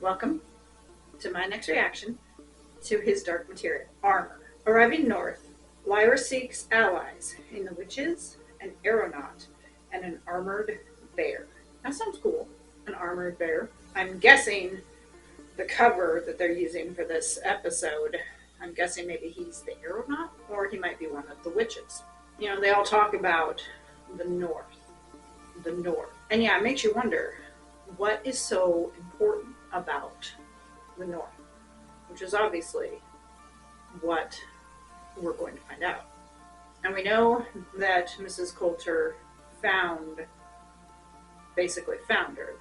Welcome to my next reaction to his Dark Material, Armour. Arriving north, Lyra seeks allies in the witches, an aeronaut, and an armored bear. That sounds cool, an armored bear. I'm guessing the cover that they're using for this episode, I'm guessing maybe he's the aeronaut, or he might be one of the witches. You know, they all talk about the north. And yeah, it makes you wonder, what is so important about the north? Which is obviously what we're going to find out. And we know that Mrs. Coulter basically found her.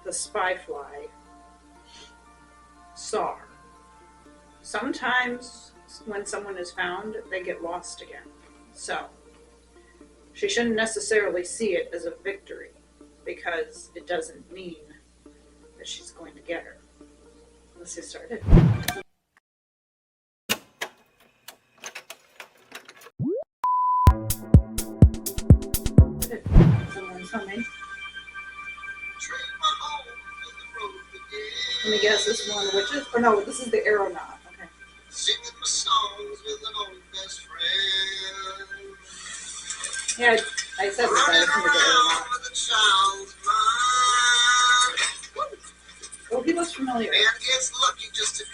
The spy fly saw her. Sometimes when someone is found, they get lost again. So she shouldn't necessarily see it as a victory, because it doesn't mean that she's going to get her. Let's get started. Someone's humming. Let me guess, this is one of the witches? Oh no, this is the aeronaut. Okay. Singing my songs with an old best friend. Yeah, I said this guy was the aeronaut. Oh, he looks familiar.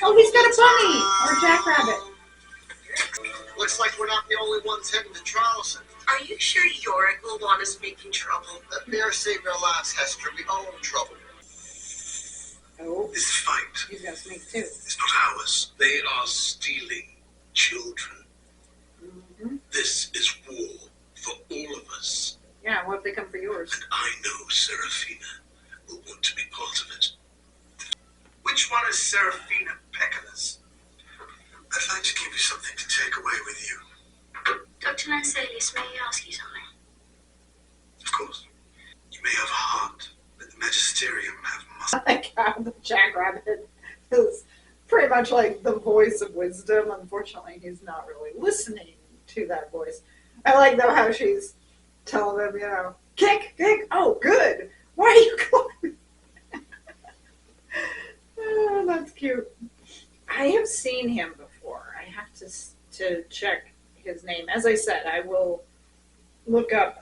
Oh, he's got a bunny! Or a jackrabbit. Looks like we're not the only ones heading to Charleston. Are you sure Yorick will want us making trouble? Let bear saved our lives, Hester. We all in trouble. Oh, This fight he's got a snake too. is not ours. They are stealing children. Mm-hmm. This is war for all of us. Yeah, what if they come for yours? And I know Serafina will want to be part of it. Which one is Serafina Peccalis? I'd like to give you something to take away with you. Dr. Manselius, may I ask you something? Of course. You may have a heart, but the magisterium have muscle. Like how the jackrabbit is pretty much like the voice of wisdom. Unfortunately, he's not really listening to that voice. I like though how she's telling him, you know, kick, oh good. Why are you going? Oh, that's cute. I have seen him before. I have to check his name. As I said, I will look up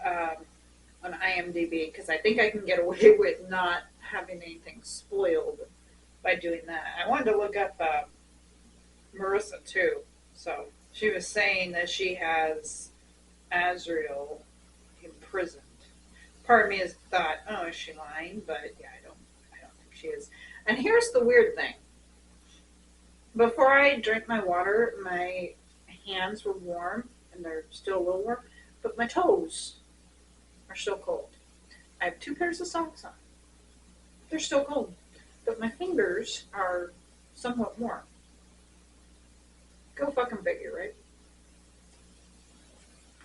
on IMDb, because I think I can get away with not having anything spoiled by doing that. I wanted to look up Marissa too. So she was saying that she has Azrael imprisoned. Part of me has thought, oh, is she lying? But yeah, I don't think she is. And here's the weird thing. Before I drank my water, my hands were warm, and they're still a little warm, but my toes are still cold. I have 2 pairs of socks on. They're still cold, but my fingers are somewhat warm. Go fucking figure, right?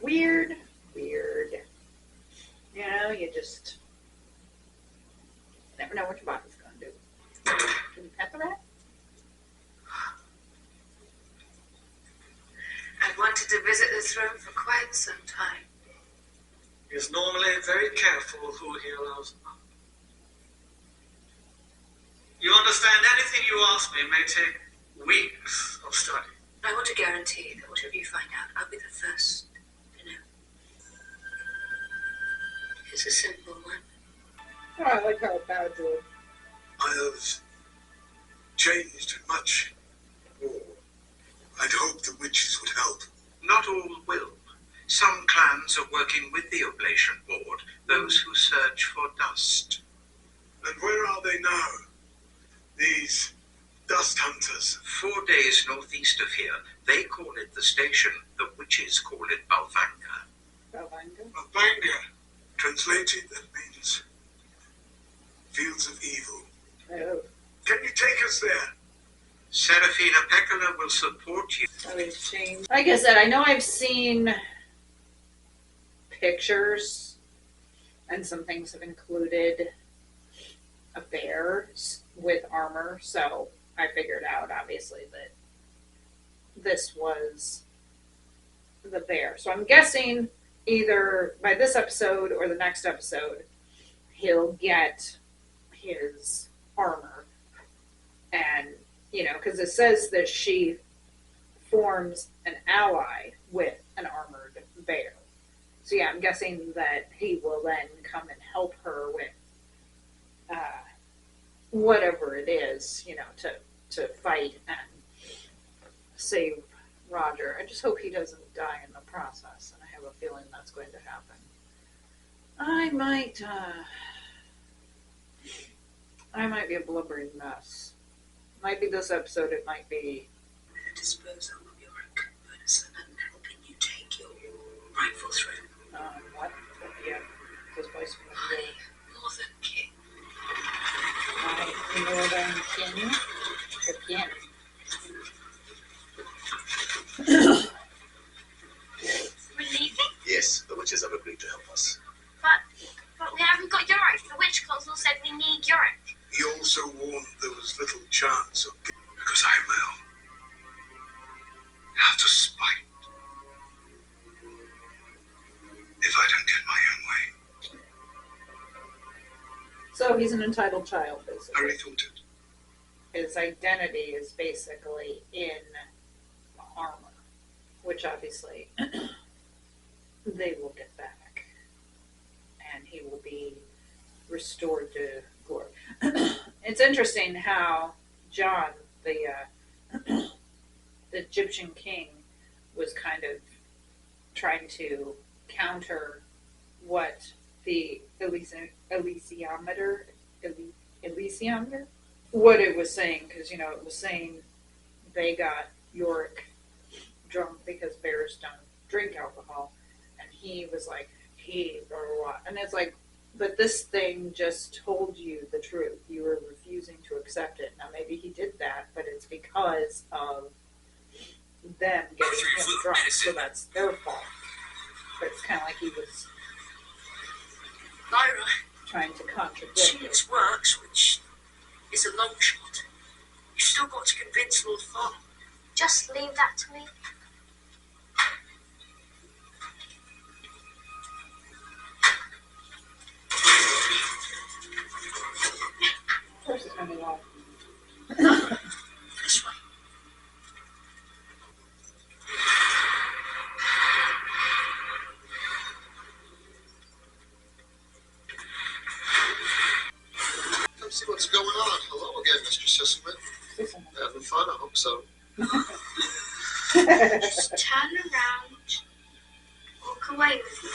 Weird. You know, you just never know what your body's gonna do. Can you pet the rat? I've wanted to visit the throne for quite some time. He is normally very careful who he allows up. You understand, anything you ask me may take weeks of study. I want to guarantee that whatever you find out, I'll be the first to know. It's a simple one. Oh, I like how it bowed to it. I have changed much more. I'd hoped the witches would help. Not all will. Some clans are working with the Oblation Board, those who search for dust. And where are they now? These dust hunters. 4 days northeast of here, they call it the station. The witches call it Balvanga. Albania. Translated, that means fields of evil. Oh, Can you take us there? Serafina Peccola will support you. that is changed. Like I said, I know I've seen pictures, and some things have included a bear with armor, so I figured out, obviously, that this was the bear. So I'm guessing either by this episode or the next episode, he'll get his armor because it says that she forms an ally with an armored bear. So yeah, I'm guessing that he will then come and help her with whatever it is, to fight and save Roger. I just hope he doesn't die in the process, and I have a feeling that's going to happen. I might be a blubbering mess. Might be this episode, it might be... Disposal of your components and helping you take your rightful throne. What? Yeah, this voice from the Northern King. My Northern King? The king. We're leaving? Yes, the witches have agreed to help us. But we haven't got Yorick. The witch council said we need Yorick. He also warned there was little chance of because I will have to spite if I don't get my own way. So he's an entitled child, I basically. already thought it. His identity is basically in Armour, which obviously they will get back, and he will be restored to glory. It's interesting how John, the Egyptian king, was kind of trying to counter what the Elysiometer, what it was saying, because it was saying they got Yorick drunk because bears don't drink alcohol, and he was like, he blah blah blah, and it's like, but this thing just told you the truth. You were refusing to accept it. Now maybe he did that, but it's because of them getting him drunk, so that's their fault. But it's kind of like he was Lyra, trying to contradict she it. works, which is a long shot. You've still got to convince Lord Farm. Just leave that to me. Of course, it's going to be long. This way. Come see what's going on. Hello again, Mr. Sisselman. Having fun? I hope so. Just turn around. Walk away with me.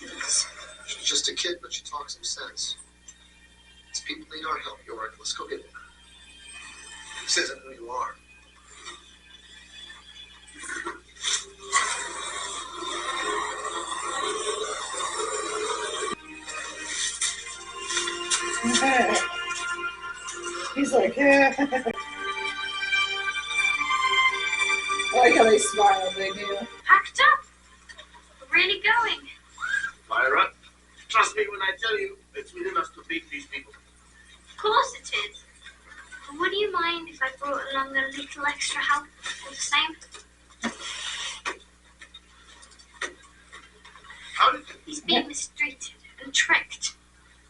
Please. She's just a kid, but she talks some sense. These people need our help, Yorick. Let's go get them. This isn't who you are. He's like, yeah. I like how they smile, they do. Packed up. We're really going. Lyra, trust me when I tell you, it's within us to beat these people. Of course it is. But would you mind if I brought along a little extra help all the same? How did you... He's being mistreated and tricked.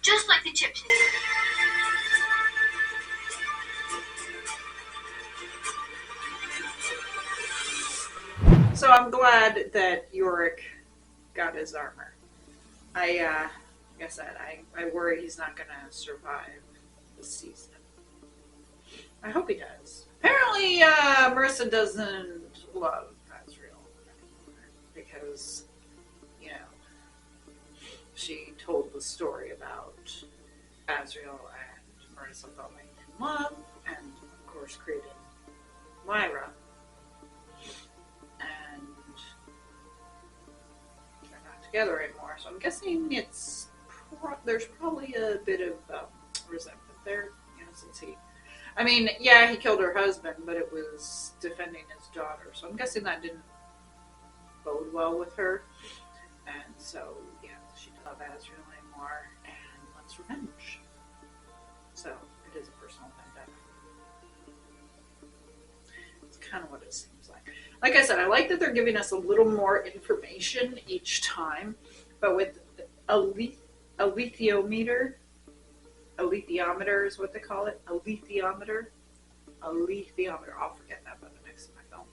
Just like the Egyptians. So I'm glad that Yorick got his armor. Like I said, I worry he's not going to survive this season. I hope he does. Apparently, Marissa doesn't love Azriel anymore because, she told the story about Azriel and Marissa falling in love, and of course creating Lyra. And they're not together anymore, so I'm guessing there's probably a bit of resentment there, since he killed her husband, but it was defending his daughter, so I'm guessing that didn't bode well with her, and so she doesn't love Azriel anymore and wants revenge. So it is a personal vendetta. It's kind of what it seems like. Like I said, I like that they're giving us a little more information each time, but with a lethiometer is what they call it, a lethiometer, alethiometer. I'll forget that by the next time I film.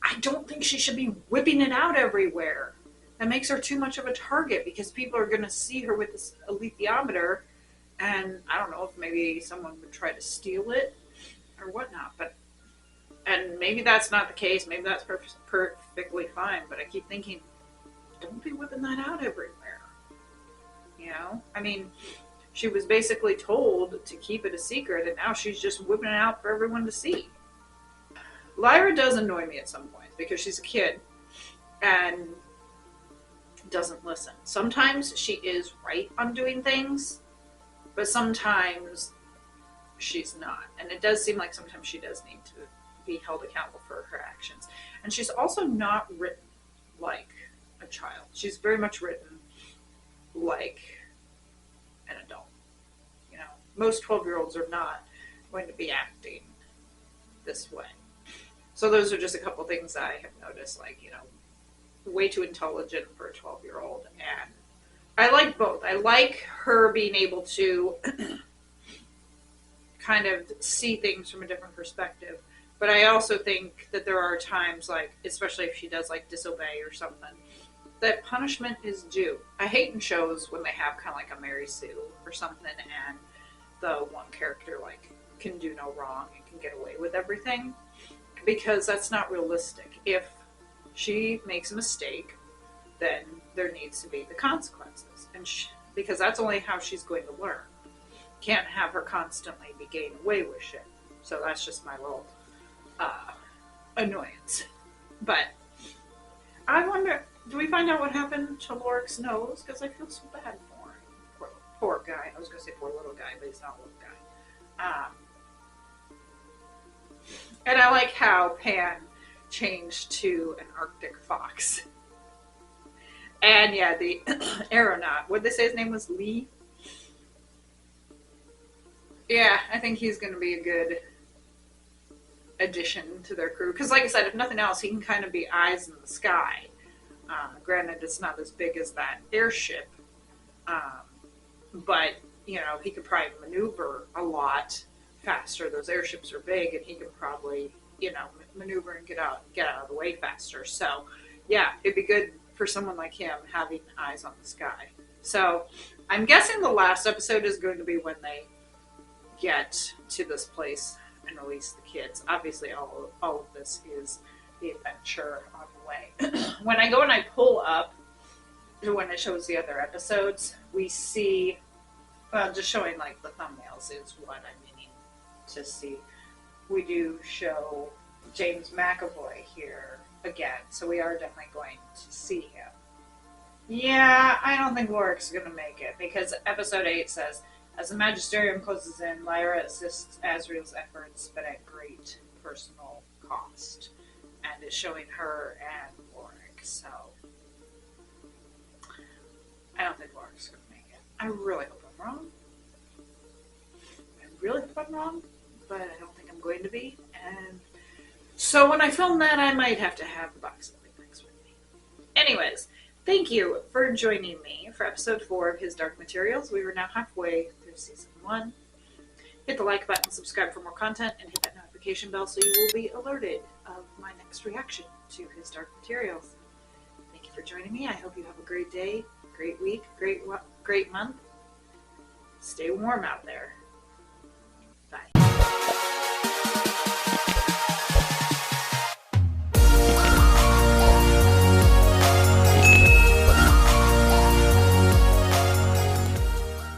I don't think she should be whipping it out everywhere. That makes her too much of a target because people are going to see her with this alethiometer, and I don't know if maybe someone would try to steal it or whatnot. And maybe that's not the case. Maybe that's perfectly fine. But I keep thinking, don't be whipping that out everywhere. You know? I mean, she was basically told to keep it a secret, and now she's just whipping it out for everyone to see. Lyra does annoy me at some points because she's a kid and doesn't listen. Sometimes she is right on doing things, but sometimes she's not. And it does seem like sometimes she does need to be held accountable for her actions. And she's also not written like a child. She's very much written like an adult. You know, most 12-year-olds are not going to be acting this way. So those are just a couple things I have noticed, like, you know, way too intelligent for a 12-year-old. And I like both. I like her being able to kind of see things from a different perspective. But I also think that there are times, like, especially if she does, like, disobey or something, that punishment is due. I hate in shows when they have kind of like a Mary Sue or something, and the one character, like, can do no wrong and can get away with everything. Because that's not realistic. If she makes a mistake, then there needs to be the consequences. And because that's only how she's going to learn. Can't have her constantly be getting away with shit. So that's just my little annoyance. But I wonder, do we find out what happened to Lorik's nose? Because I feel so bad for him. Poor guy. I was going to say poor little guy, but he's not a little guy. And I like how Pan changed to an Arctic fox. And yeah, the aeronaut, what did they say his name was? Lee? Yeah, I think he's going to be a good addition to their crew. Because like I said, if nothing else, he can kind of be eyes in the sky. Granted, it's not as big as that airship. But, you know, he could probably maneuver a lot faster. Those airships are big, and he can probably, you know, maneuver and get out of the way faster. So, yeah, it'd be good for someone like him having eyes on the sky. So, I'm guessing the last episode is going to be when they get to this place and release the kids. Obviously, all of this is the adventure on the way. When I go and I pull up, when it shows the other episodes, we see, just showing like the thumbnails is what I'm meaning to see. We do show James McAvoy here again, so we are definitely going to see him. Yeah, I don't think Lorik's going to make it, because episode 8 says, as the Magisterium closes in, Lyra assists Asriel's efforts, but at great personal cost. And it's showing her and Lorik, so I don't think Lorik's going to make it. I really hope I'm wrong. But I don't think I'm going to be. And so when I film that, I might have to have the box of Kleenex with me. Anyways, thank you for joining me for episode 4 of His Dark Materials. We are now halfway through season 1. Hit the like button, subscribe for more content, and hit that notification bell so you will be alerted of my next reaction to His Dark Materials. Thank you for joining me. I hope you have a great day, great week, great month. Stay warm out there.